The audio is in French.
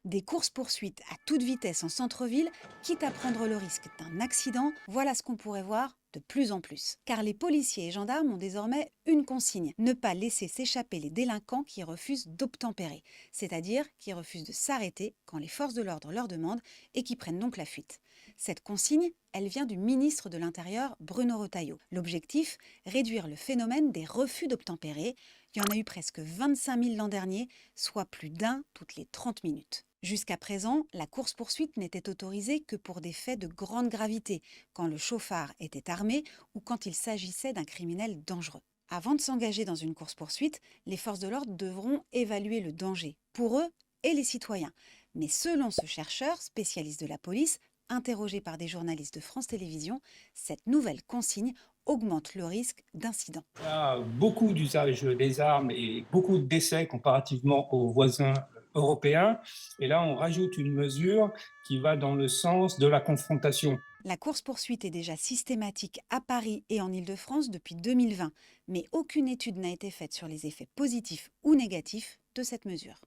Des courses-poursuites à toute vitesse en centre-ville, quitte à prendre le risque d'un accident, voilà ce qu'on pourrait voir de plus en plus. Car les policiers et gendarmes ont désormais une consigne, ne pas laisser s'échapper les délinquants qui refusent d'obtempérer, c'est-à-dire qui refusent de s'arrêter quand les forces de l'ordre leur demandent et qui prennent donc la fuite. Cette consigne, elle vient du ministre de l'Intérieur, Bruno Retailleau. L'objectif, réduire le phénomène des refus d'obtempérer. Il y en a eu presque 25 000 l'an dernier, soit plus d'un toutes les 30 minutes. Jusqu'à présent, la course-poursuite n'était autorisée que pour des faits de grande gravité, quand le chauffard était armé ou quand il s'agissait d'un criminel dangereux. Avant de s'engager dans une course-poursuite, les forces de l'ordre devront évaluer le danger, pour eux et les citoyens. Mais selon ce chercheur, spécialiste de la police, interrogé par des journalistes de France Télévisions, cette nouvelle consigne augmente le risque d'incident. Il y a beaucoup d'usage des armes et beaucoup de décès comparativement aux voisins européens. Et là, on rajoute une mesure qui va dans le sens de la confrontation. La course-poursuite est déjà systématique à Paris et en Île-de-France depuis 2020, mais aucune étude n'a été faite sur les effets positifs ou négatifs de cette mesure.